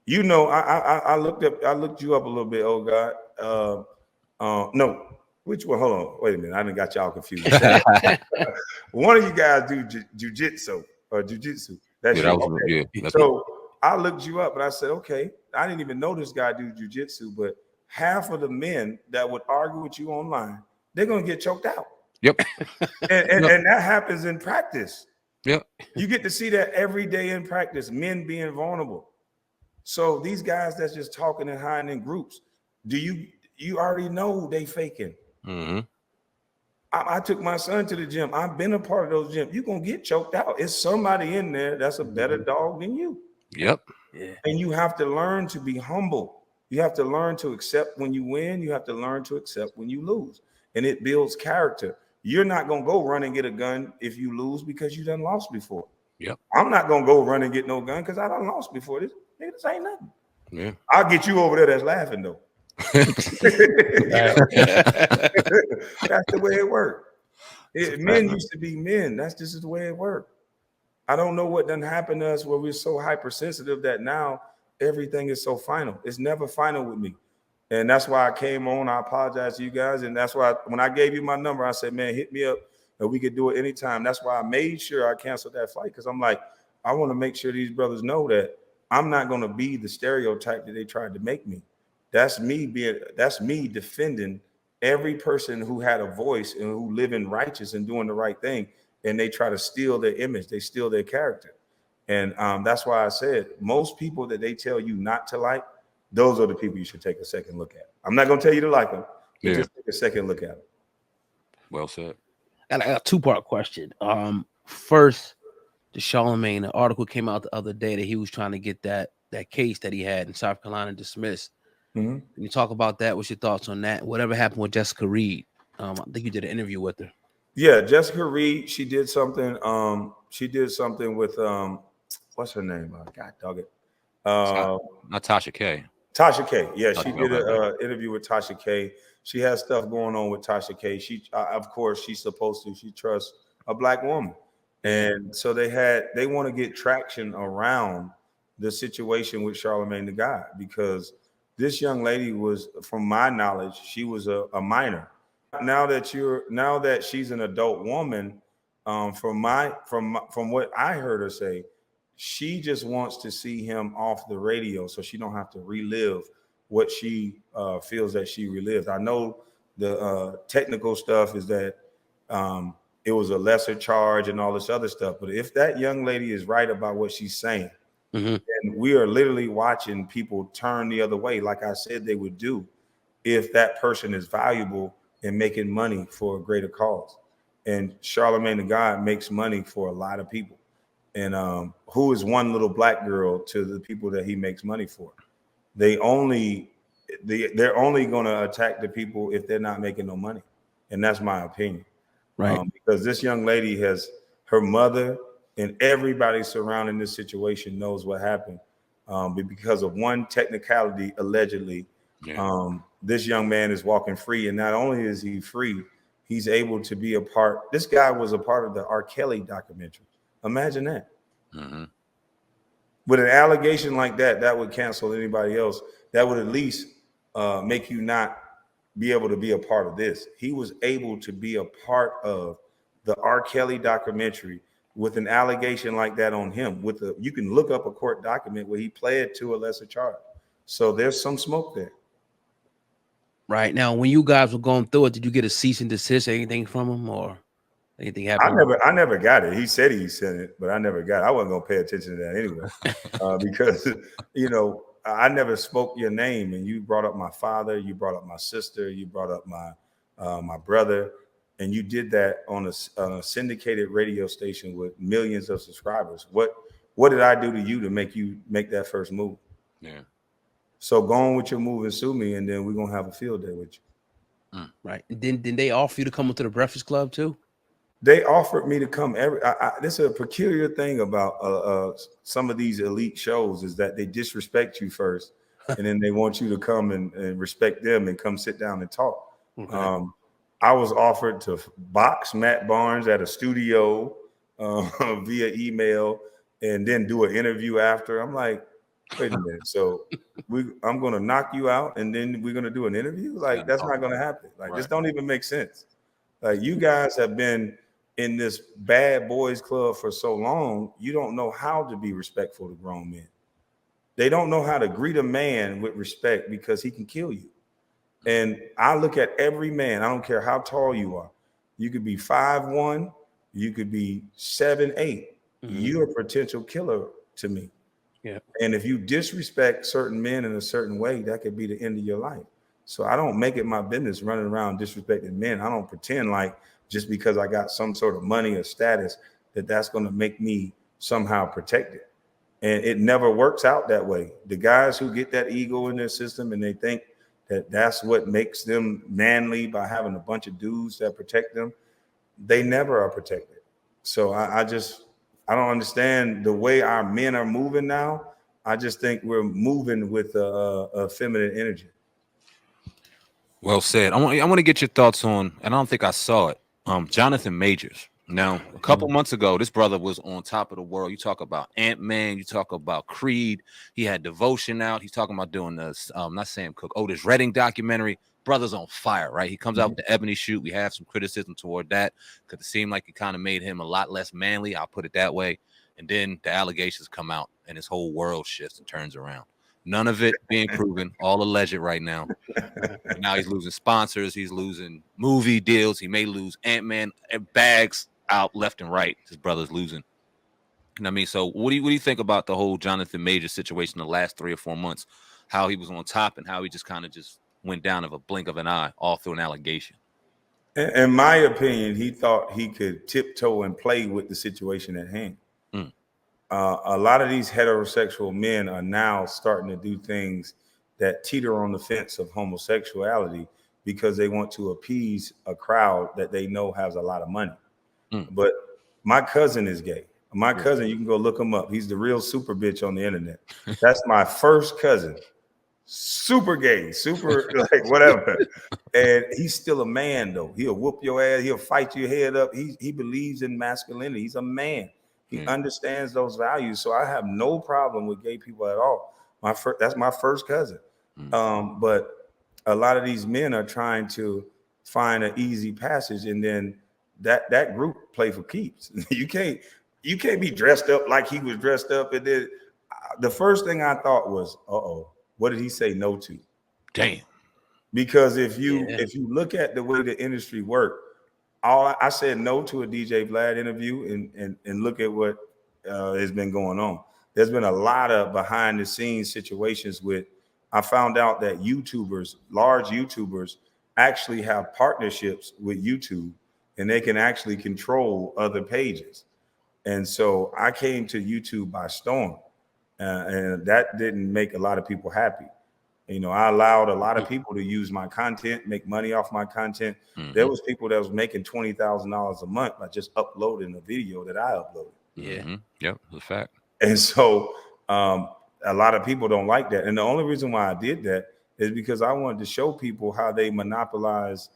You know, I looked you up a little bit. Oh God, no. Which one? Hold on. Wait a minute. I done got y'all confused. One of you guys do jujitsu or jujitsu. That's yeah, you. Yeah, so I looked you up and I said, okay, I didn't even know this guy do jujitsu, but half of the men that would argue with you online, they're gonna get choked out. Yep. And that happens in practice. Yep. You get to see that every day in practice, men being vulnerable. So these guys that's just talking and hiding in groups, you already know they faking. Mm-hmm. I took my son to the gym. I've been a part of those gyms. You're going to get choked out. It's somebody in there that's a better dog than you. Yep. Yeah. And you have to learn to be humble. You have to learn to accept when you win. You have to learn to accept when you lose. And it builds character. You're not going to go run and get a gun if you lose because you done lost before. Yep. I'm not going to go run and get no gun because I done lost before. This ain't nothing. Yeah. I'll get you over there that's laughing, though. That's the way it worked. Men used to be men. That's just the way it worked. I don't know what done happened to us where we're so hypersensitive that now everything is so final. It's never final with me. And that's why I came on. I apologize to you guys. And that's why when I gave you my number, I said, man, hit me up and we could do it anytime. That's why I made sure I canceled that flight because I'm like, I want to make sure these brothers know that I'm not going to be the stereotype that they tried to make me. That's me defending every person who had a voice and who live in righteous and doing the right thing. And they try to steal their image. They steal their character. And that's why I said most people that they tell you not to like, those are the people you should take a second look at. I'm not going to tell you to like them. But just take a second look at them. Well said. I got a two-part question. First, the Charlemagne, the article came out the other day that he was trying to get that case that he had in South Carolina dismissed. Mm-hmm. Can you talk about that? What's your thoughts on that? Whatever happened with Jessica Reed? I think you did an interview with her. Yeah, Jessica Reed. She did something. With what's her name? God dog it. Not Tasha K. Tasha K. Yeah, she did an interview with Tasha K. She has stuff going on with Tasha K. She, of course, she's supposed to. She trusts a black woman, and so they want to get traction around the situation with Charlemagne the God because this young lady was, from my knowledge, she was a minor. Now that she's an adult woman, from what I heard her say, she just wants to see him off the radio so she don't have to relive what she feels that she relived. I know the technical stuff is that it was a lesser charge and all this other stuff. But if that young lady is right about what she's saying, and we are literally watching people turn the other way, like I said they would do if that person is valuable and making money for a greater cause. And Charlemagne the God makes money for a lot of people. And who is one little black girl to the people that he makes money for? They're only going to attack the people if they're not making no money. And that's my opinion. Right. Because this young lady has her mother and everybody surrounding this situation knows what happened. But because of one technicality, allegedly, this young man is walking free. And not only is he free, he's able to be a part. This guy was a part of the R. Kelly documentary. Imagine that. Mm-hmm. With an allegation like that, that would cancel anybody else. That would at least make you not be able to be a part of this. He was able to be a part of the R. Kelly documentary with an allegation like that on him. You can look up a court document where he pled to a lesser charge. So there's some smoke there. Right. Now, when you guys were going through it, did you get a cease and desist or anything from him or anything happened? I never got it. He said he sent it, but I never got it. I wasn't going to pay attention to that anyway because, I never spoke your name, and you brought up my father, you brought up my sister, you brought up my brother, and you did that on a syndicated radio station with millions of subscribers. What did I do to you to make you make that first move? Yeah. So go on with your move and sue me, and then we're gonna have a field day with you. Right. And then they offer you to come into the Breakfast Club too? They offered me to come this is a peculiar thing about some of these elite shows is that they disrespect you first, and then they want you to come and respect them and come sit down and talk. Okay. I was offered to box Matt Barnes at a studio via email and then do an interview after. I'm like, wait a minute. So I'm going to knock you out and then we're going to do an interview? Like, that's not going to happen. Like, this don't even make sense. Like, you guys have been in this bad boys club for so long, you don't know how to be respectful to grown men. They don't know how to greet a man with respect because he can kill you. And I look at every man, I don't care how tall you are. You could be 5'1", you could be 7'8". You're a potential killer to me. Yeah. And if you disrespect certain men in a certain way, that could be the end of your life. So I don't make it my business running around disrespecting men. I don't pretend like just because I got some sort of money or status that's going to make me somehow protected. And it never works out that way. The guys who get that ego in their system and they think that that's what makes them manly by having a bunch of dudes that protect them, they never are protected. So I don't understand the way our men are moving now. I just think we're moving with a feminine energy. Well said. I want to get your thoughts on, and I don't think I saw it. Jonathan Majors. Now, a couple months ago, this brother was on top of the world. You talk about Ant-Man, you talk about Creed. He had Devotion out. He's talking about doing this, not Sam Cooke, this Redick documentary. Brother's on fire, right? He comes out with the Ebony shoot. We have some criticism toward that because it seemed like it kind of made him a lot less manly. I'll put it that way. And then the allegations come out and his whole world shifts and turns around. None of it being proven, all alleged right now. And now he's losing sponsors. He's losing movie deals. He may lose Ant-Man bags out left and right. His brother's losing. And I mean, so what do you think about the whole Jonathan Major situation the last 3 or 4 months? How he was on top and how he just kind of just went down of a blink of an eye, all through an allegation. In my opinion, he thought he could tiptoe and play with the situation at hand. A lot of these heterosexual men are now starting to do things that teeter on the fence of homosexuality because they want to appease a crowd that they know has a lot of money. But my cousin is gay. My cousin, you can go look him up. He's the real super bitch on the internet. That's my first cousin. Super gay, super like whatever. And he's still a man though. He'll whoop your ass. He'll fight your head up. He believes in masculinity. He's a man. He understands those values. So I have no problem with gay people at all. That's my first cousin. But a lot of these men are trying to find an easy passage, and then that group play for keeps. You can't be dressed up like he was dressed up. And then the first thing I thought was, what did he say no to? Damn. Because if you look at the way the industry worked, I said no to a DJ Vlad interview and look at what has been going on. There's been a lot of behind the scenes situations I found out that large YouTubers actually have partnerships with YouTube and they can actually control other pages. And so I came to YouTube by storm and that didn't make a lot of people happy. You know, I allowed a lot of people to use my content, make money off my content. There was people that was making $20,000 a month by just uploading a video that I uploaded. Yep, it's a fact. And so a lot of people don't like that. And the only reason why I did that is because I wanted to show people how they monopolize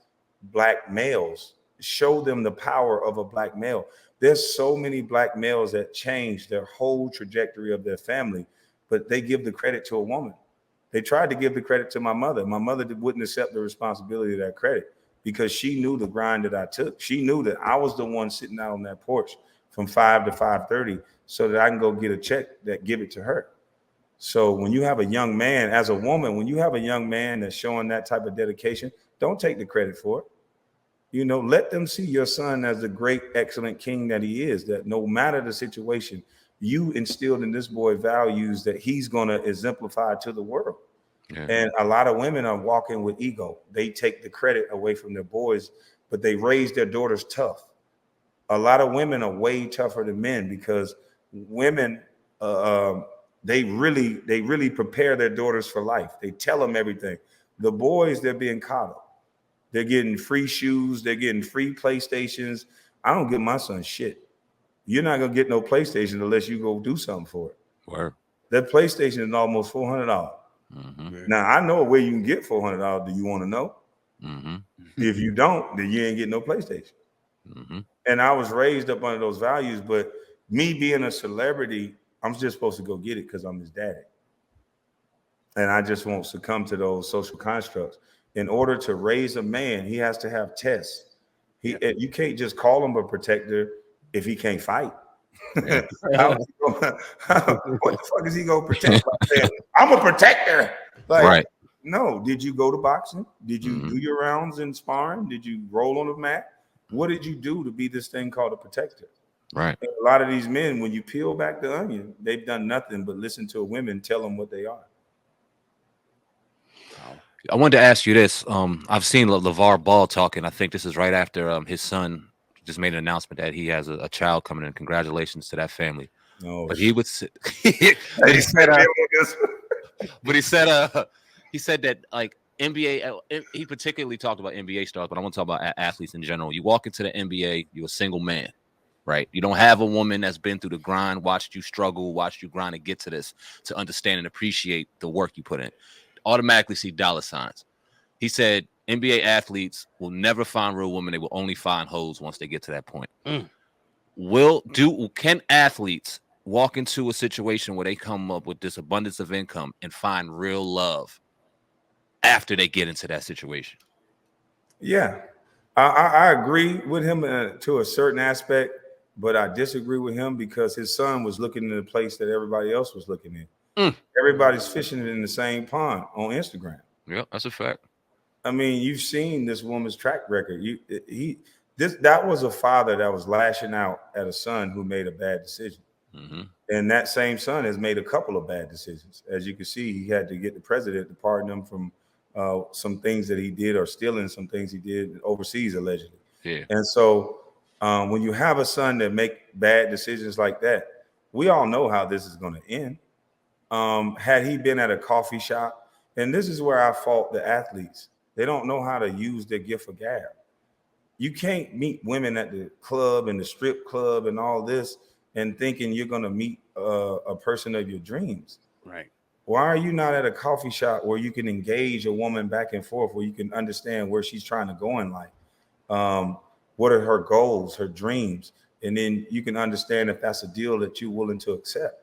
black males, show them the power of a black male. There's so many black males that change their whole trajectory of their family, but they give the credit to a woman. They tried to give the credit to my mother. My mother wouldn't accept the responsibility of that credit because she knew the grind that I took. She knew that I was the one sitting out on that porch from 5 to 5:30 so that I can go get a check that give it to her. So when you have a young man, as a woman, when you have a young man that's showing that type of dedication, don't take the credit for it. You know, let them see your son as the great, excellent king that he is, that no matter the situation, you instilled in this boy values that he's going to exemplify to the world. And a lot of women are walking with ego. They take the credit away from their boys, but they raise their daughters tough. A lot of women are way tougher than men because women, they really prepare their daughters for life. They tell them everything. The boys, they're being coddled. They're getting free shoes. They're getting free PlayStations. I don't give my son shit. You're not gonna get no PlayStation unless you go do something for it. Word. That PlayStation is almost $400. Now I know where you can get $400. Do you want to know? If you don't, then you ain't getting no PlayStation. And I was raised up under those values, but me being a celebrity, I'm just supposed to go get it because I'm his daddy. And I just won't succumb to those social constructs. In order to raise a man, he has to have tests. You can't just call him a protector if he can't fight. What the fuck is he gonna protect? I'm a protector. Like, right. No, did you go to boxing? Did you do your rounds in sparring? Did you roll on the mat? What did you do to be this thing called a protector? Right. And a lot of these men, when you peel back the onion, they've done nothing but listen to women tell them what they are. I wanted to ask you this. I've seen Lavar Ball talking. I think this is right after his son just made an announcement that he has a child coming in. Congratulations to that family. No, but he would but he said that like NBA, he particularly talked about NBA stars, but I want to talk about athletes in general. You walk into the NBA, you're a single man, right? You don't have a woman that's been through the grind, watched you struggle, watched you grind to get to this, to understand and appreciate the work you put in. Automatically see dollar signs. He said NBA athletes will never find real women. They will only find hoes once they get to that point. Can athletes walk into a situation where they come up with this abundance of income and find real love after they get into that situation? Yeah, I agree with him to a certain aspect, but I disagree with him because his son was looking in the place that everybody else was looking in. Everybody's fishing in the same pond on Instagram. Yeah, that's a fact. I mean, you've seen this woman's track record. That was a father that was lashing out at a son who made a bad decision. And that same son has made a couple of bad decisions. As you can see, he had to get the president to pardon him from some things that he did, or stealing some things he did overseas, allegedly. Yeah. And so when you have a son that make bad decisions like that, we all know how this is going to end. Had he been at a coffee shop, and this is where I fault the athletes. They don't know how to use their gift of gab. You can't meet women at the club and the strip club and all this and thinking you're going to meet a person of your dreams. Right. Why are you not at a coffee shop where you can engage a woman back and forth, where you can understand where she's trying to go in life? What are her goals, her dreams? And then you can understand if that's a deal that you're willing to accept.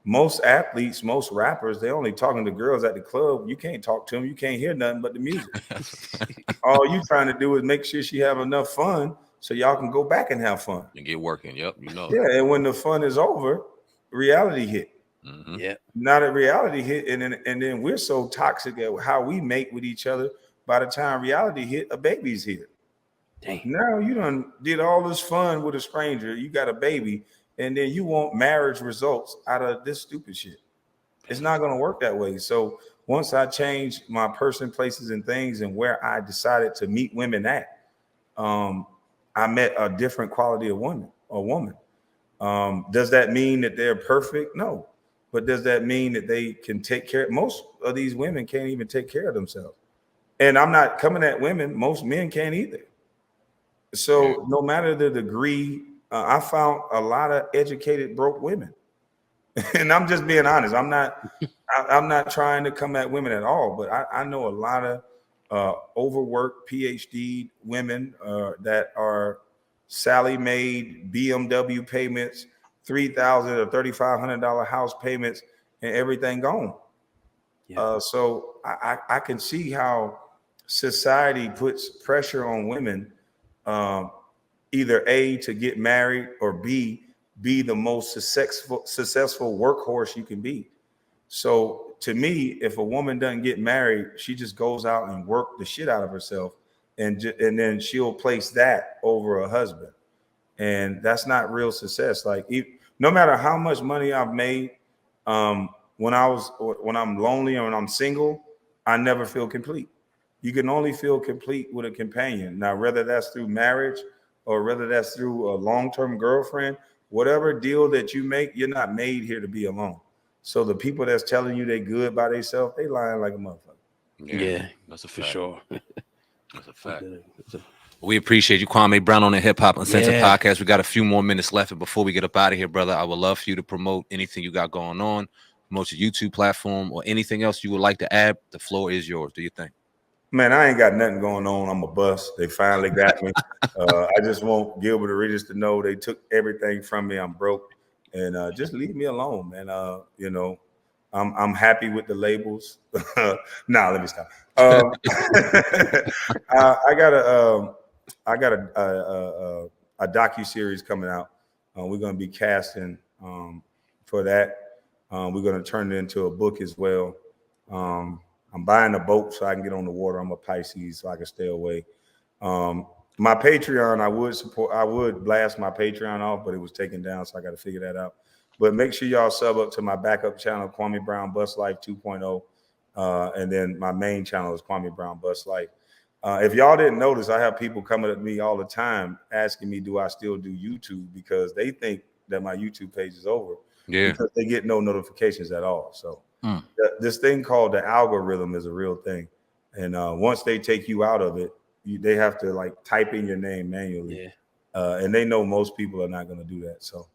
Most athletes, most rappers, they only talking to girls at the club. You can't talk to them. You can't hear nothing but the music. All you trying to do is make sure she have enough fun so y'all can go back and have fun. And get working. Yep, you know. Yeah, and when the fun is over, reality hit. Yeah. Not a reality hit, and then we're so toxic at how we mate with each other. By the time reality hit, a baby's here. Dang. Now you done did all this fun with a stranger. You got a baby. And then you want marriage results out of this stupid shit. It's not going to work that way. So once I changed my person, places, and things, and where I decided to meet women at, I met a different quality of woman. Does that mean that they're perfect? No. But does that mean that they can take care? Most of these women can't even take care of themselves. And I'm not coming at women. Most men can't either. So no matter the degree, I found a lot of educated broke women, and I'm just being honest. I'm not trying to come at women at all, but I know a lot of overworked PhD women that are Sally Mae BMW payments, $3,000 or $3,500 house payments, and everything gone. Yeah. So I can see how society puts pressure on women. Either A, to get married, or B, be the most successful workhorse you can be. So to me, if a woman doesn't get married, she just goes out and work the shit out of herself, and then she'll place that over a husband. And that's not real success. Like, no matter how much money I've made, when I'm lonely or when I'm single, I never feel complete. You can only feel complete with a companion. Now, whether that's through marriage or whether that's through a long-term girlfriend, whatever deal that you make, you're not made here to be alone. So the people that's telling you they good by themselves, they lying like a motherfucker. Yeah, that's a fact. for sure. That's a fact. We appreciate you, Kwame Brown, on the Hip Hop Uncensored Yeah. podcast. We got a few more minutes left, and before we get up out of here, brother, I would love for you to promote anything you got going on, promote your YouTube platform, or anything else you would like to add. The floor is yours. Do you think? Man, I ain't got nothing going on. I'm a bust. They finally got me. I just want Gilbert Arenas to know they took everything from me. I'm broke, and just leave me alone, man. You know, I'm happy with the labels. Nah, let me stop. I got a docu-series coming out. We're going to be casting for that. We're going to turn it into a book as well. I'm buying a boat so I can get on the water. I'm a Pisces, so I can stay away. My Patreon, I would blast my Patreon off, but it was taken down, so I got to figure that out. But make sure y'all sub up to my backup channel, Kwame Brown Bust Life 2.0. And then my main channel is Kwame Brown Bust Life. If y'all didn't notice, I have people coming at me all the time asking me, do I still do YouTube? Because they think that my YouTube page is over. Yeah. Because they get no notifications at all. So this thing called the algorithm is a real thing. And once they take you out of it, they have to like type in your name manually. Yeah. And they know most people are not going to do that. So,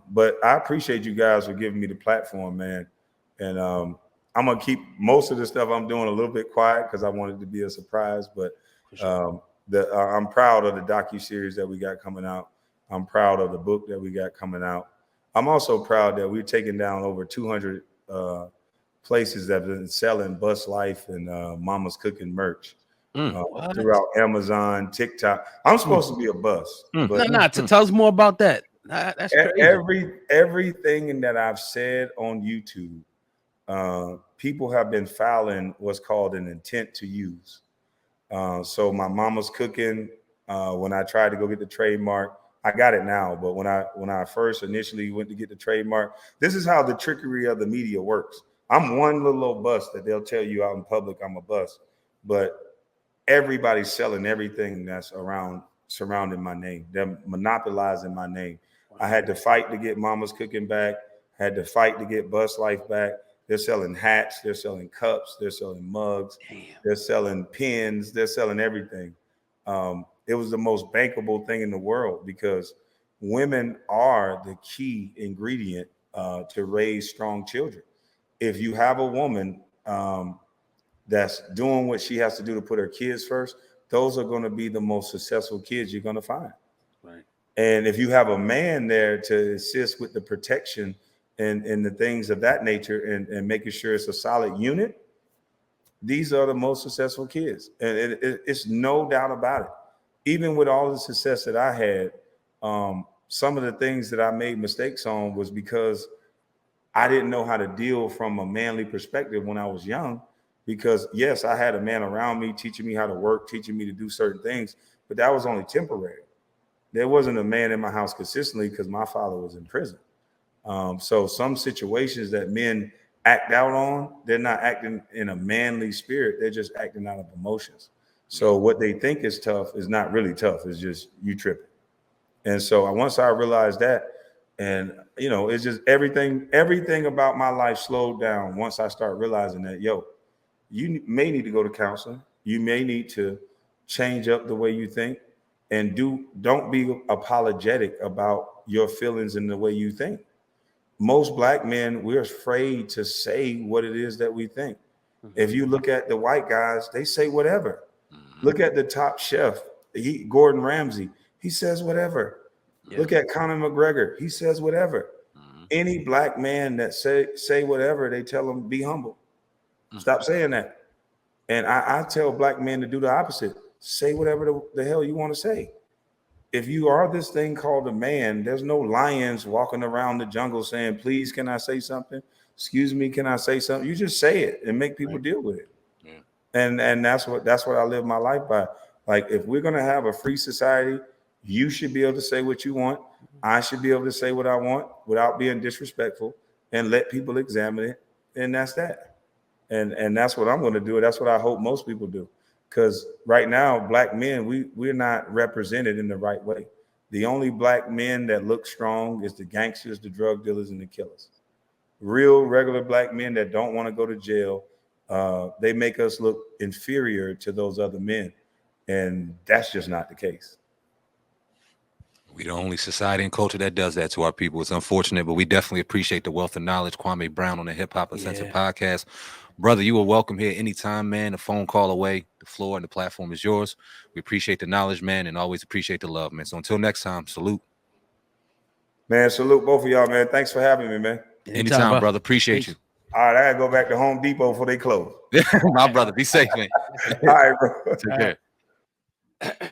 but I appreciate you guys for giving me the platform, man. And I'm going to keep most of the stuff I'm doing a little bit quiet because I want it to be a surprise. But I'm proud of the docuseries that we got coming out. I'm proud of the book that we got coming out. I'm also proud that we're taking down over 200 places that have been selling Bust Life and Mama's Cooking merch throughout Amazon, TikTok. I'm supposed to be a bust. But Tell us more about that. That's crazy. Everything that I've said on YouTube, people have been filing what's called an intent to use. So my Mama's Cooking, when I tried to go get the trademark, I got it now. But when I first initially went to get the trademark, this is how the trickery of the media works. I'm one little old bust that they'll tell you out in public I'm a bust, but everybody's selling everything that's surrounding my name. They're monopolizing my name. I had to fight to get Mama's Cooking back. Had to fight to get Bust Life back. They're selling hats. They're selling cups. They're selling mugs. They're selling pins. They're selling everything. It was the most bankable thing in the world because women are the key ingredient to raise strong children. If you have a woman that's doing what she has to do to put her kids first, those are going to be the most successful kids you're going to find. Right. And if you have a man there to assist with the protection and the things of that nature and making sure it's a solid unit, these are the most successful kids. And it's no doubt about it. Even with all the success that I had, some of the things that I made mistakes on was because I didn't know how to deal from a manly perspective when I was young. Because yes, I had a man around me teaching me how to work, teaching me to do certain things, but that was only temporary. There wasn't a man in my house consistently because my father was in prison. So some situations that men act out on, they're not acting in a manly spirit. They're just acting out of emotions. So what they think is tough is not really tough. It's just you tripping. And so once I realized that, and you know, it's just everything about my life slowed down once I started realizing that, you may need to go to counseling. You may need to change up the way you think and don't be apologetic about your feelings and the way you think. Most Black men, we're afraid to say what it is that we think. If you look at the white guys, they say whatever. Look at the top chef, Gordon Ramsay. He says whatever. Look at Conor McGregor. He says whatever. Any Black man that say whatever, they tell him be humble. Stop saying that. And I tell Black men to do the opposite. Say whatever the hell you want to say. If you are this thing called a man, there's no lions walking around the jungle saying, please, can I say something? Excuse me, can I say something? You just say it and make people deal with it. Yeah. And that's what I live my life by. Like, if we're going to have a free society, you should be able to say what you want. I should be able to say what I want without being disrespectful and let people examine it. And that's that. And that's what I'm going to do. That's what I hope most people do. Because right now, Black men, we're not represented in the right way. The only Black men that look strong is the gangsters, the drug dealers, and the killers. Real, regular Black men that don't want to go to jail, they make us look inferior to those other men. And that's just not the case. We the only society and culture that does that to our people. It's unfortunate, but we definitely appreciate the wealth of knowledge. Kwame Brown on the Hip Hop Uncensored podcast. Brother, you are welcome here anytime, man. A phone call away. The floor and the platform is yours. We appreciate the knowledge, man, and always appreciate the love, man. So until next time, salute. Man, salute both of y'all, man. Thanks for having me, man. Anytime, brother. Appreciate you. All right, I gotta go back to Home Depot before they close. My brother, be safe, man. All right, bro. Take care.